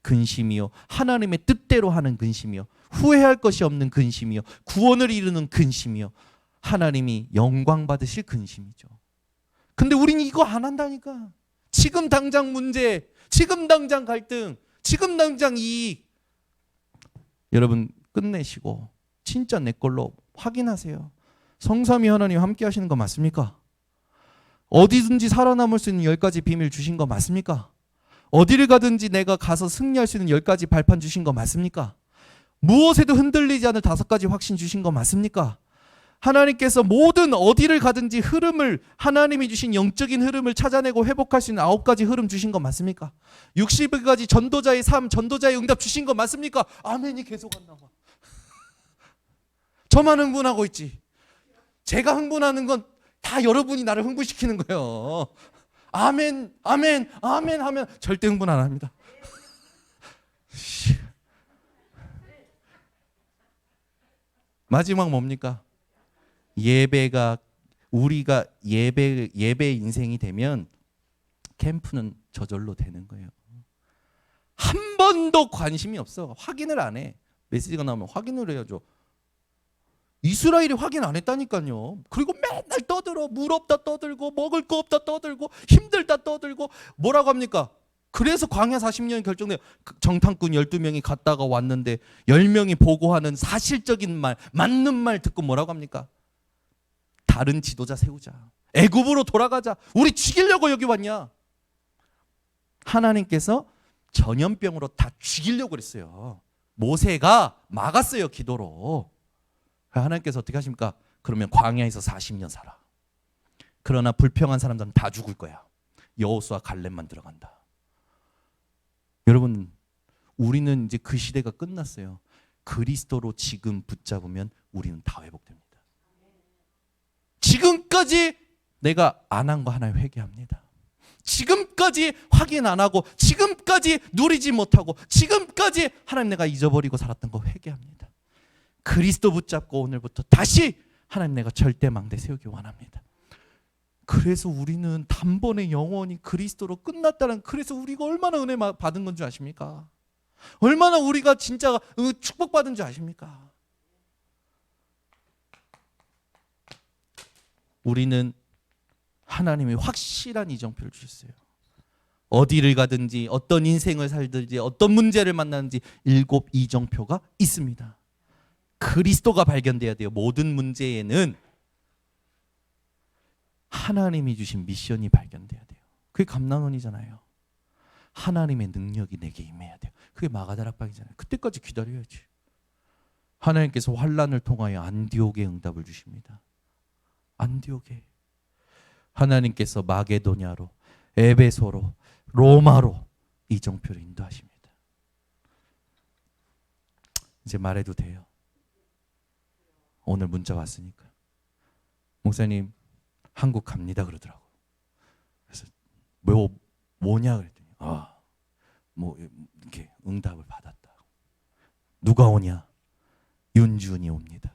Speaker 1: 근심이요, 하나님의 뜻대로 하는 근심이요, 후회할 것이 없는 근심이요, 구원을 이루는 근심이요, 하나님이 영광 받으실 근심이죠. 근데 우린 이거 안 한다니까. 지금 당장 문제, 지금 당장 갈등, 지금 당장 이익. 여러분 끝내시고 진짜 내 걸로 확인하세요. 성삼위 하나님 함께 하시는 거 맞습니까? 어디든지 살아남을 수 있는 10가지 비밀 주신 거 맞습니까? 어디를 가든지 내가 가서 승리할 수 있는 10가지 발판 주신 거 맞습니까? 무엇에도 흔들리지 않을 5가지 확신 주신 거 맞습니까? 하나님께서 모든 어디를 가든지 흐름을, 하나님이 주신 영적인 흐름을 찾아내고 회복할 수 있는 9가지 흐름 주신 거 맞습니까? 60가지 전도자의 삶, 전도자의 응답 주신 거 맞습니까? 아멘이 계속 안 나와. 저만 흥분하고 있지. 제가 흥분하는 건 다 여러분이 나를 흥분시키는 거예요. 아멘, 아멘, 아멘 하면 절대 흥분 안 합니다. 마지막 뭡니까? 예배가, 우리가 예배 인생이 되면 캠프는 저절로 되는 거예요. 한 번도 관심이 없어. 확인을 안 해. 메시지가 나오면 확인을 해야죠. 이스라엘이 확인 안 했다니까요. 그리고 맨날 떠들어. 물 없다 떠들고, 먹을 거 없다 떠들고, 힘들다 떠들고. 뭐라고 합니까? 그래서 광야 40년이 결정돼요. 정탐꾼 12명이 갔다가 왔는데 10명이 보고하는 사실적인 말, 맞는 말 듣고 뭐라고 합니까? 다른 지도자 세우자. 애굽으로 돌아가자. 우리 죽이려고 여기 왔냐? 하나님께서 전염병으로 다 죽이려고 그랬어요. 모세가 막았어요, 기도로. 하나님께서 어떻게 하십니까? 그러면 광야에서 40년 살아. 그러나 불평한 사람들은 다 죽을 거야. 여호수아 갈렙만 들어간다. 여러분, 우리는 이제 그 시대가 끝났어요. 그리스도로 지금 붙잡으면 우리는 다 회복됩니다. 지금까지 내가 안 한 거 하나에 회개합니다. 지금까지 확인 안 하고, 지금까지 누리지 못하고, 지금까지 하나님 내가 잊어버리고 살았던 거 회개합니다. 그리스도 붙잡고 오늘부터 다시 하나님 내가 절대 망대 세우기 원합니다. 그래서 우리는 단번에 영원히 그리스도로 끝났다는, 그래서 우리가 얼마나 은혜 받은 건 줄 아십니까? 얼마나 우리가 진짜 축복받은 줄 아십니까? 우리는 하나님이 확실한 이정표를 주셨어요. 어디를 가든지 어떤 인생을 살든지 어떤 문제를 만나든지 7 이정표가 있습니다. 그리스도가 발견돼야 돼요. 모든 문제에는 하나님이 주신 미션이 발견돼야 돼요. 그게 감난원이잖아요. 하나님의 능력이 내게 임해야 돼요. 그게 마가다락방이잖아요. 그때까지 기다려야지. 하나님께서 환난을 통하여 안디옥의 응답을 주십니다. 안디옥에. 하나님께서 마게도냐로, 에베소로, 로마로 이정표를 인도하십니다. 이제 말해도 돼요. 오늘 문자 왔으니까. 목사님 한국 갑니다 그러더라고. 그래서 뭐냐 그랬더니 뭐 이렇게 응답을 받았다. 누가 오냐? 윤준이 옵니다.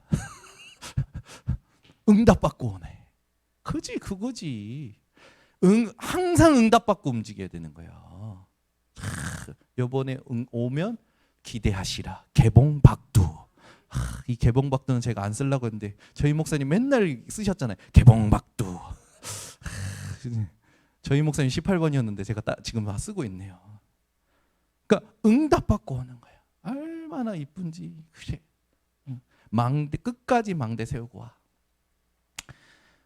Speaker 1: 응답 받고 오네. 그거지. 항상 응답 받고 움직여야 되는 거야. 이번에 오면 기대하시라. 개봉박두. 이 개봉박두는 제가 안 쓰려고 했는데 저희 목사님 맨날 쓰셨잖아요. 개봉박두. 저희 목사님 18번이었는데 제가 지금 쓰고 있네요. 그러니까 응답받고 오는 거야. 얼마나 이쁜지. 그래. 망대 끝까지 망대 세우고 와.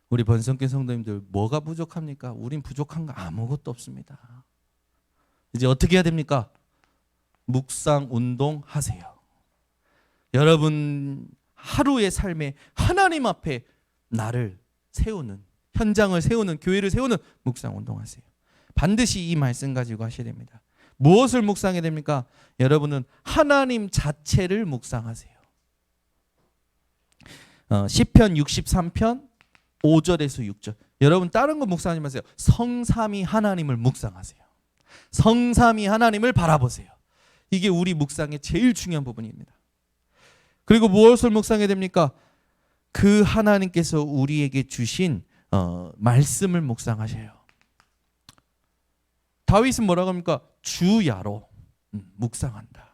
Speaker 1: 우리 번성교 성도님들 뭐가 부족합니까? 우린 부족한 거 아무것도 없습니다. 이제 어떻게 해야 됩니까? 묵상 운동 하세요. 여러분 하루의 삶에 하나님 앞에 나를
Speaker 2: 세우는, 현장을 세우는, 교회를 세우는 묵상 운동하세요. 반드시 이 말씀 가지고 하셔야 됩니다. 무엇을 묵상해야 됩니까? 여러분은 하나님 자체를 묵상하세요. 시편 63편 5절에서 6절. 여러분 다른 거 묵상하지 마세요. 성삼위 하나님을 묵상하세요. 성삼위 하나님을 바라보세요. 이게 우리 묵상의 제일 중요한 부분입니다. 그리고 무엇을 묵상해야 됩니까? 그 하나님께서 우리에게 주신 말씀을 묵상하셔요. 다윗은 뭐라고 합니까? 주야로 묵상한다.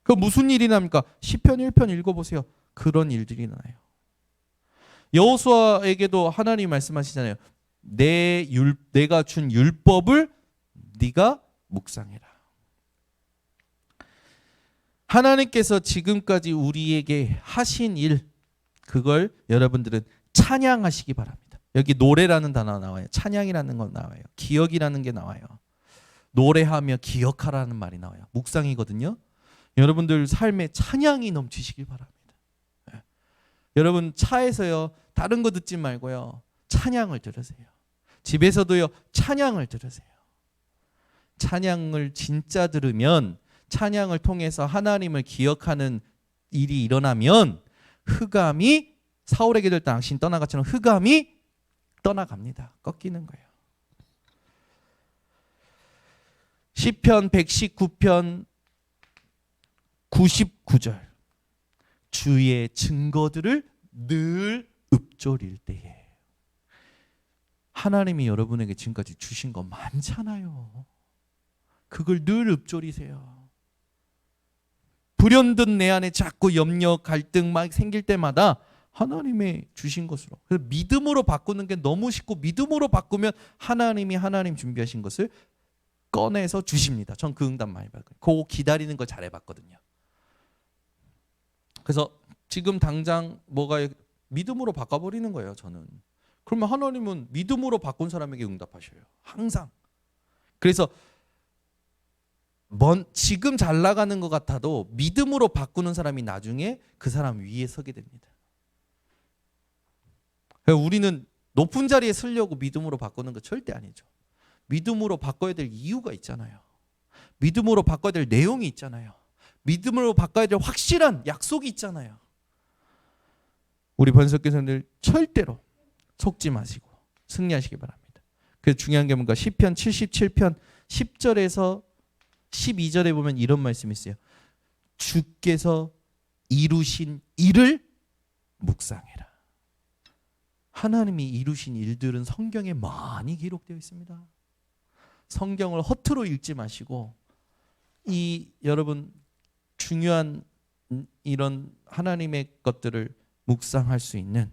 Speaker 2: 그 무슨 일이 납니까? 시편 1편 읽어보세요. 그런 일들이 나요. 여호수아에게도 하나님 말씀하시잖아요. 내가 준 율법을 네가 묵상해라. 하나님께서 지금까지 우리에게 하신 일, 그걸 여러분들은 찬양하시기 바랍니다. 여기 노래라는 단어 나와요. 찬양이라는 건 나와요. 기억이라는 게 나와요. 노래하며 기억하라는 말이 나와요. 묵상이거든요. 여러분들 삶에 찬양이 넘치시길 바랍니다. 네. 여러분 차에서요, 다른 거 듣지 말고요, 찬양을 들으세요. 집에서도요, 찬양을 들으세요. 찬양을 진짜 들으면, 찬양을 통해서 하나님을 기억하는 일이 일어나면 흑암이, 사울에게 될 당신 떠나가처럼 흑암이 떠나갑니다. 꺾이는 거예요. 시편 119편 99절. 주의 증거들을 늘 읊조릴 때에. 하나님이 여러분에게 지금까지 주신 거 많잖아요. 그걸 늘 읊조리세요. 불현듯 내 안에 자꾸 염려, 갈등 막 생길 때마다 하나님의 주신 것으로. 그래서 믿음으로 바꾸는 게 너무 쉽고, 믿음으로 바꾸면 하나님이 하나님 준비하신 것을 꺼내서 주십니다. 전 그 응답 많이 받거든요. 그거 기다리는 걸 잘해봤거든요. 그래서 지금 당장 뭐가 믿음으로 바꿔버리는 거예요. 저는. 그러면 하나님은 믿음으로 바꾼 사람에게 응답하셔요. 항상. 그래서 지금 잘 나가는 것 같아도 믿음으로 바꾸는 사람이 나중에 그 사람 위에 서게 됩니다. 우리는 높은 자리에 서려고 믿음으로 바꾸는 거 절대 아니죠. 믿음으로 바꿔야 될 이유가 있잖아요. 믿음으로 바꿔야 될 내용이 있잖아요. 믿음으로 바꿔야 될 확실한 약속이 있잖아요. 우리 번석교사님들 절대로 속지 마시고 승리하시기 바랍니다. 그래서 중요한 게 뭔가 시편 77편 10절에서 12절에 보면 이런 말씀이 있어요. 주께서 이루신 일을 묵상해라. 하나님이 이루신 일들은 성경에 많이 기록되어 있습니다. 성경을 허투루 읽지 마시고 이 여러분 중요한 이런 하나님의 것들을 묵상할 수 있는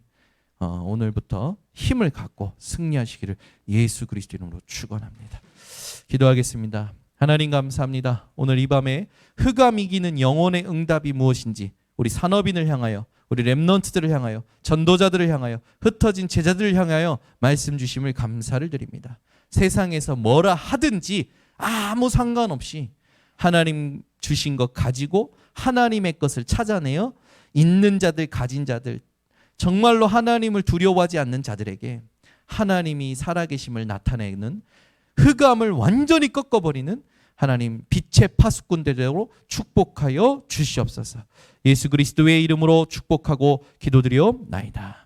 Speaker 2: 오늘부터 힘을 갖고 승리하시기를 예수 그리스도 이름으로 축원합니다. 기도하겠습니다. 하나님 감사합니다. 오늘 이 밤에 흑암 이기는 영혼의 응답이 무엇인지 우리 산업인을 향하여, 우리 렘넌트들을 향하여, 전도자들을 향하여, 흩어진 제자들을 향하여 말씀 주심을 감사를 드립니다. 세상에서 뭐라 하든지 아무 상관없이 하나님 주신 것 가지고 하나님의 것을 찾아내어 있는 자들, 가진 자들, 정말로 하나님을 두려워하지 않는 자들에게 하나님이 살아계심을 나타내는, 흑암을 완전히 꺾어버리는 하나님 빛의 파수꾼대로 축복하여 주시옵소서. 예수 그리스도의 이름으로 축복하고 기도드리옵나이다.